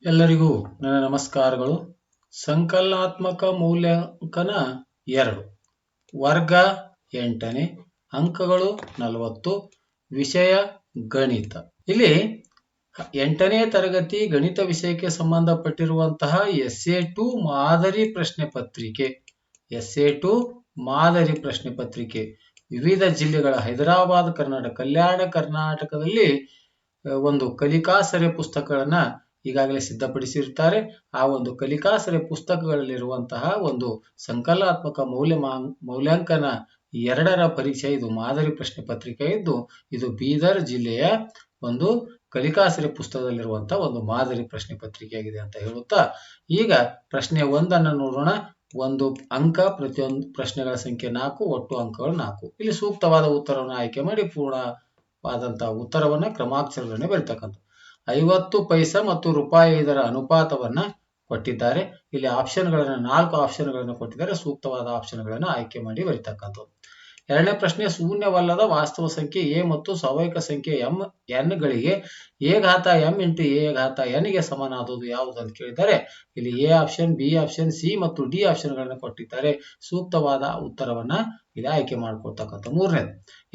ಎಲ್ಲರಿಗೂ ನನ್ನ ನಮಸ್ಕಾರಗಳು. ಸಂಕಲನಾತ್ಮಕ ಮೌಲ್ಯಾಂಕನ 2, ವರ್ಗ 8ನೇ, ಅಂಕಗಳು 40, ವಿಷಯ ಗಣಿತ. ಇಲ್ಲಿ 8ನೇ ತರಗತಿ ಗಣಿತ ವಿಷಯಕ್ಕೆ ಸಂಬಂಧಪಟ್ಟಿರುವಂತಹ SA2 ಮಾದರಿ ಪ್ರಶ್ನೆ ಪತ್ರಿಕೆ. SA2 ಮಾದರಿ ಪ್ರಶ್ನೆ ಪತ್ರಿಕೆ ವಿವಿಧ ಜಿಲ್ಲೆಗಳ ಹೈದರಾಬಾದ್, ಕರ್ನಾಟಕ, ಕಲ್ಯಾಣ ಕರ್ನಾಟಕದಲ್ಲಿ ಒಂದು ಕಲಿಕಾಸರೆ ಪುಸ್ತಕಗಳನ್ನ ಈಗಾಗಲೇ ಸಿದ್ಧಪಡಿಸಿರುತ್ತಾರೆ. ಆ ಒಂದು ಕಲಿಕಾಸರೆ ಪುಸ್ತಕಗಳಲ್ಲಿರುವಂತಹ ಒಂದು ಸಂಕಲನಾತ್ಮಕ ಮೌಲ್ಯಾಂಕನ 2ರ ಪರೀಕ್ಷೆ ಇದು ಮಾದರಿ ಪ್ರಶ್ನೆ ಪತ್ರಿಕೆ ಇದ್ದು, ಇದು ಬೀದರ್ ಜಿಲ್ಲೆಯ ಒಂದು ಕಲಿಕಾಸರೆ ಪುಸ್ತಕದಲ್ಲಿರುವಂತಹ ಒಂದು ಮಾದರಿ ಪ್ರಶ್ನೆ ಪತ್ರಿಕೆಯಾಗಿದೆ ಅಂತ ಹೇಳುತ್ತಾ, ಈಗ ಪ್ರಶ್ನೆ 1 ನೋಡೋಣ. ಒಂದು ಅಂಕ, ಪ್ರತಿಯೊಂದು ಪ್ರಶ್ನೆಗಳ ಸಂಖ್ಯೆ 4, ಒಟ್ಟು ಅಂಕಗಳು 4. ಇಲ್ಲಿ ಸೂಕ್ತವಾದ ಉತ್ತರವನ್ನು ಆಯ್ಕೆ ಮಾಡಿ ಪೂರ್ಣವಾದಂತಹ ಉತ್ತರವನ್ನ ಕ್ರಮಾಕ್ಷರಗಳನ್ನೇ ಬರೀತಕ್ಕಂಥ 50 ಪೈಸೆ ಮತ್ತು ರೂಪಾಯಿ ಇದರ ಅನುಪಾತವನ್ನ ಕೊಟ್ಟಿದ್ದಾರೆ. ಇಲ್ಲಿ ಆಪ್ಷನ್ಗಳನ್ನ 4 ಆಪ್ಷನ್ಗಳನ್ನು ಕೊಟ್ಟಿದ್ದಾರೆ. ಸೂಕ್ತವಾದ ಆಪ್ಷನ್ಗಳನ್ನ ಆಯ್ಕೆ ಮಾಡಿ ಬರೀತಕ್ಕಂಥದ್ದು. 2ನೇ ಪ್ರಶ್ನೆ, ಶೂನ್ಯವಲ್ಲದ ವಾಸ್ತವ ಸಂಖ್ಯೆ ಎ ಮತ್ತು ಸ್ವಾಭಾವಿಕ ಸಂಖ್ಯೆ n ಗಳಿಗೆ a ಘಾತ m ಇಂಟು a ಘಾತ n ಗೆ ಸಮನಾದದು ಯಾವುದು ಅಂತ ಕೇಳಿದ್ದಾರೆ. ಇಲ್ಲಿ A option, B option, C ಮತ್ತು ಡಿ ಆಪ್ಷನ್ಗಳನ್ನ ಕೊಟ್ಟಿದ್ದಾರೆ. ಸೂಕ್ತವಾದ ಉತ್ತರವನ್ನ ಇಲ್ಲಿ ಆಯ್ಕೆ ಮಾಡ್ಕೊಳ್ತಕ್ಕಂಥ. 3ನೇದು,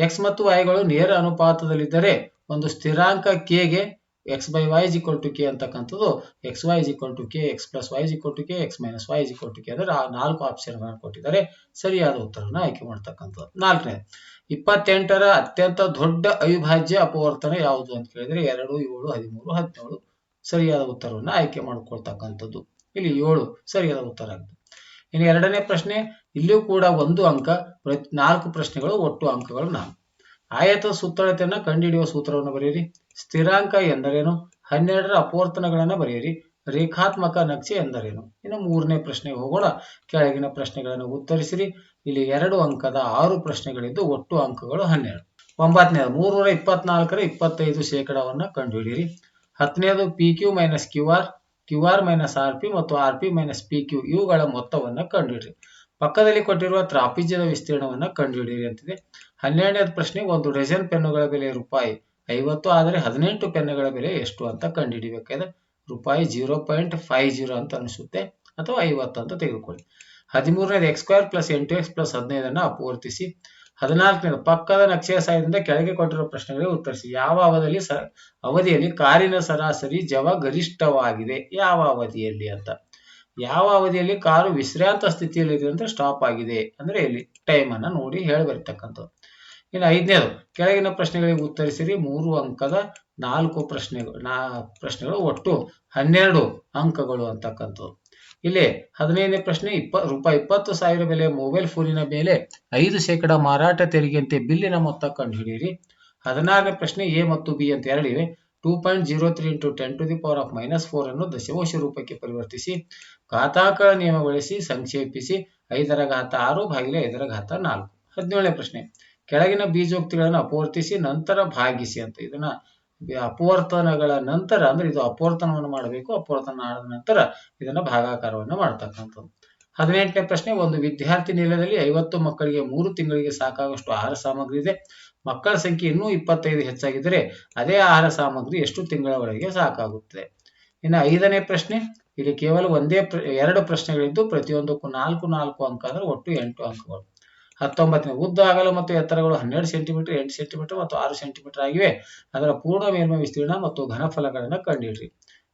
x ಮತ್ತು y ಗಳು ನೇರ ಅನುಪಾತದಲ್ಲಿದ್ದರೆ ಒಂದು ಸ್ಥಿರಾಂಕ k ಗೆ x by y is equal to k ಅಂತಕ್ಕಂಥದ್ದು xy is equal to k, x plus y is equal to k, x minus y is equal to k ಅಂದ್ರೆ ಆ 4 ಆಪ್ಷನ್ಗಳನ್ನು ಕೊಟ್ಟಿದ್ದಾರೆ. ಸರಿಯಾದ ಉತ್ತರವನ್ನು ಆಯ್ಕೆ ಮಾಡ್ತಕ್ಕಂಥದ್ದು. 4ನೇ, 28ರ ಅತ್ಯಂತ ದೊಡ್ಡ ಅವಿಭಾಜ್ಯ ಅಪವರ್ತನ ಯಾವುದು ಅಂತ ಕೇಳಿದ್ರೆ 2, 7, 13, 17 ಸರಿಯಾದ ಉತ್ತರವನ್ನು ಆಯ್ಕೆ ಮಾಡ್ಕೊಳ್ತಕ್ಕಂಥದ್ದು. ಇಲ್ಲಿ 7 ಸರಿಯಾದ ಉತ್ತರ ಆಗುತ್ತೆ. ಇನ್ನು 2ನೇ ಪ್ರಶ್ನೆ, ಇಲ್ಲಿಯೂ ಕೂಡ 1 ಅಂಕ, 4 ಪ್ರಶ್ನೆಗಳು, ಒಟ್ಟು ಅಂಕಗಳು 4. ಆಯತದ ಸುತ್ತಳತೆಯನ್ನ ಕಂಡುಹಿಡಿಯುವ ಸೂತ್ರವನ್ನು ಬರೆಯಿರಿ. ಸ್ಥಿರಾಂಕ ಎಂದರೇನು? 12ರ ಅಪವರ್ತನಗಳನ್ನ ಬರೆಯಿರಿ. ರೇಖಾತ್ಮಕ ನಕ್ಷೆ ಎಂದರೇನು? ಇನ್ನು 3ನೇ ಪ್ರಶ್ನೆಗೆ ಹೋಗೋಣ. ಕೆಳಗಿನ ಪ್ರಶ್ನೆಗಳನ್ನು ಉತ್ತರಿಸಿರಿ. ಇಲ್ಲಿ 2 ಅಂಕದ 6 ಪ್ರಶ್ನೆಗಳಿದ್ದು ಒಟ್ಟು ಅಂಕಗಳು 12. 9ನೇದು, 324ರ 25% ಕಂಡುಹಿಡಿಯಿರಿ. 10ನೇದು, PQ minus QR, QR minus RP ಮತ್ತು RP ಮೈನಸ್ PQ ಇವುಗಳ ಮೊತ್ತವನ್ನ ಕಂಡುಹಿಡಿಯಿರಿ. ಪಕ್ಕದಲ್ಲಿ ಕೊಟ್ಟಿರುವ ತ್ರಾಪಿಜ್ಯದ ವಿಸ್ತೀರ್ಣವನ್ನ ಕಂಡುಹಿಡಿಯಿರಿ ಅಂತಿದೆ. 12ನೇದು ಪ್ರಶ್ನೆ, ಒಂದು ಡಜನ್ ಪೆನ್ನುಗಳ ಬೆಲೆ ರೂಪಾಯಿ 50 ಆದರೆ 18 ಪೆನ್ನುಗಳ ಬೆಲೆ ಎಷ್ಟು ಅಂತ ಕಂಡುಹಿಡಿಬೇಕಾದ್ರೆ ರೂಪಾಯಿ 0.50 ಅಂತ ಅನಿಸುತ್ತೆ, ಅಥವಾ 50 ಅಂತ ತೆಗೆದುಕೊಳ್ಳಿ. 13ನೇದು, x² ಪ್ಲಸ್ 8x ಪ್ಲಸ್ 15 ಅಪವರ್ತಿಸಿ. 14ನೇದು, ಪಕ್ಕದ ನಕ್ಷೆಯ ಸಹಾಯದಿಂದ ಕೆಳಗೆ ಕೊಟ್ಟಿರುವ ಪ್ರಶ್ನೆಗಳಿಗೆ ಉತ್ತರಿಸಿ. ಯಾವ ಅವಧಿಯಲ್ಲಿ ಕಾರಿನ ಸರಾಸರಿ ಜವ ಗರಿಷ್ಠವಾಗಿದೆ? ಯಾವ ಅವಧಿಯಲ್ಲಿ ಅಂತ. ಯಾವ ಅವಧಿಯಲ್ಲಿ ಕಾರು ವಿಶ್ರಾಂತ ಸ್ಥಿತಿಯಲ್ಲಿ ಇದೆ ಅಂದ್ರೆ ಸ್ಟಾಪ್ ಆಗಿದೆ ಅಂದ್ರೆ ಇಲ್ಲಿ ಟೈಮ್ ಅನ್ನ ನೋಡಿ ಹೇಳಿ ಬರ್ತಕ್ಕಂಥದ್ದು. ಇನ್ನು 5ನೇದು, ಕೆಳಗಿನ ಪ್ರಶ್ನೆಗಳಿಗೆ ಉತ್ತರಿಸಿರಿ. 3 ಅಂಕದ 4 ಪ್ರಶ್ನೆಗಳು, ಒಟ್ಟು 12 ಅಂಕಗಳು ಅಂತಕ್ಕಂಥದ್ದು. ಇಲ್ಲಿ 15ನೇ ಪ್ರಶ್ನೆ, ರೂಪಾಯಿ 20,000 ಬೆಲೆಯ ಮೊಬೈಲ್ ಫೋನಿನ ಮೇಲೆ 5% ಮಾರಾಟ ತೆರಿಗೆಯಂತೆ ಬಿಲ್ಲಿನ ಮೊತ್ತ ಕಂಡುಹಿಡಿಯಿರಿ. 16ನೇ ಪ್ರಶ್ನೆ, ಎ ಮತ್ತು ಬಿ ಅಂತ ಎರಡಿವೆ. 2.03 into 10 to the power of -4 ಅನ್ನು ದಶಮಾಂಶ ರೂಪಕ್ಕೆ ಪರಿವರ್ತಿಸಿ. ಘಾತಾಂಕಗಳ ನಿಯಮ ಬಳಸಿ ಸಂಕ್ಷೇಪಿಸಿ. 5ರ ಘಾತ 6 ಭಾಗಿಲೆ 5ರ ಘಾತ 4. 17ನೇ ಪ್ರಶ್ನೆ, ಕೆಳಗಿನ ಬೀಜೋಕ್ತಿಗಳನ್ನು ಅಪವರ್ತಿಸಿ ನಂತರ ಭಾಗಿಸಿ ಅಂತ. ಇದನ್ನ ಅಪವರ್ತನಗಳ ನಂತರ ಅಂದ್ರೆ ಇದು ಅಪವರ್ತನವನ್ನು ಮಾಡಬೇಕು. ಅಪವರ್ತನ ಆದ ನಂತರ ಇದನ್ನ ಭಾಗಾಕಾರವನ್ನು ಮಾಡ್ತಕ್ಕಂಥದ್ದು. 18ನೇ ಪ್ರಶ್ನೆ, ಒಂದು ವಿದ್ಯಾರ್ಥಿ ನಿಲಯದಲ್ಲಿ 50 ಮಕ್ಕಳಿಗೆ 3 ತಿಂಗಳಿಗೆ ಸಾಕಾಗುವಷ್ಟು ಆಹಾರ ಸಾಮಗ್ರಿ ಇದೆ. ಮಕ್ಕಳ ಸಂಖ್ಯೆ ಇನ್ನೂ 25 ಹೆಚ್ಚಾಗಿದ್ದರೆ ಅದೇ ಆಹಾರ ಸಾಮಗ್ರಿ ಎಷ್ಟು ತಿಂಗಳ ಒಳಗೆ ಸಾಕಾಗುತ್ತದೆ? ಇನ್ನು 5ನೇ ಪ್ರಶ್ನೆ, ಇಲ್ಲಿ ಕೇವಲ 2 ಪ್ರಶ್ನೆಗಳಿದ್ದು ಪ್ರತಿಯೊಂದಕ್ಕೂ 4 ಅಂಕ ಅಂದ್ರೆ ಒಟ್ಟು 8 ಅಂಕಗಳು. 19ನೇ, ಉದ್ದ, ಅಗಲ ಮತ್ತು ಎತ್ತರಗಳು 12 ಸೆಂಟಿಮೀಟರ್, 8 ಸೆಂಟಿಮೀಟರ್ ಮತ್ತು 6 ಸೆಂಟಿಮೀಟರ್ ಆಗಿವೆ. ಅದರ ಪೂರ್ಣ ಮೇಲ್ಮೈ ವಿಸ್ತೀರ್ಣ ಮತ್ತು ಘನಫಲಗಳನ್ನು ಕಂಡುಹಿಡಿಯಿರಿ.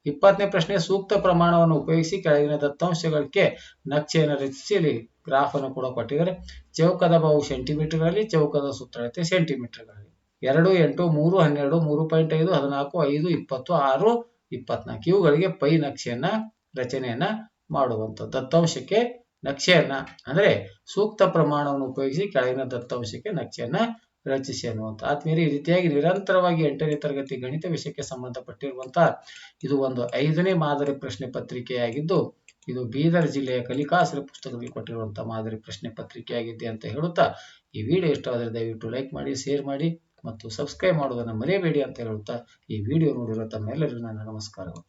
20ನೇ ಪ್ರಶ್ನೆ, ಸೂಕ್ತ ಪ್ರಮಾಣವನ್ನು ಉಪಯೋಗಿಸಿ ಕೆಳಗಿನ ದತ್ತಾಂಶಗಳಿಗೆ ನಕ್ಷೆಯನ್ನು ರಚಿಸಿ. ಇಲ್ಲಿ ಗ್ರಾಫ್ ಅನ್ನು ಕೂಡ ಕೊಟ್ಟಿದ್ದಾರೆ. ಚೌಕದ ಬಾಹು ಸೆಂಟಿಮೀಟರ್ಗಳಲ್ಲಿ, ಚೌಕದ ಸುತ್ತಳತೆ ಸೆಂಟಿಮೀಟರ್ಗಳಲ್ಲಿ. 2, 8, 3, 12, 3.5, 14, 5, 20, 6, 24 ಇವುಗಳಿಗೆ ಪೈ ನಕ್ಷೆಯನ್ನ ರಚನೆಯನ್ನ ಮಾಡುವಂತ. ದತ್ತಾಂಶಕ್ಕೆ ನಕ್ಷೆಯನ್ನ ಅಂದ್ರೆ ಸೂಕ್ತ ಪ್ರಮಾಣವನ್ನು ಉಪಯೋಗಿಸಿ ಕೆಳಗಿನ ದತ್ತಾಂಶಕ್ಕೆ ನಕ್ಷೆಯನ್ನ ರಚಿಸಿ ಅನ್ನುವಂತ. ಆದ್ಮೇಲೆ ಈ ರೀತಿಯಾಗಿ ನಿರಂತರವಾಗಿ 8ನೇ ತರಗತಿ ಗಣಿತ ವಿಷಯಕ್ಕೆ ಸಂಬಂಧಪಟ್ಟಿರುವಂತಹ ಇದು ಒಂದು 5ನೇ ಮಾದರಿ ಪ್ರಶ್ನೆ ಪತ್ರಿಕೆಯಾಗಿದ್ದು, ಇದು ಬೀದರ್ ಜಿಲ್ಲೆಯ ಕಲಿಕಾಸರೆ ಪುಸ್ತಕದಲ್ಲಿ ಕೊಟ್ಟಿರುವಂತಹ ಮಾದರಿ ಪ್ರಶ್ನೆ ಪತ್ರಿಕೆಯಾಗಿದೆ ಅಂತ ಹೇಳುತ್ತಾ, ಈ ವಿಡಿಯೋ ಇಷ್ಟವಾದರೆ ದಯವಿಟ್ಟು ಲೈಕ್ ಮಾಡಿ, ಶೇರ್ ಮಾಡಿ ಮತ್ತು ಸಬ್ಸ್ಕ್ರೈಬ್ ಮಾಡುವುದನ್ನು ಮರೆಯಬೇಡಿ ಅಂತ ಹೇಳುತ್ತಾ ಈ ವಿಡಿಯೋ ನೋಡಿರೋ ತಮ್ಮೆಲ್ಲರಿಗೂ ನನ್ನ ನಮಸ್ಕಾರಗಳು.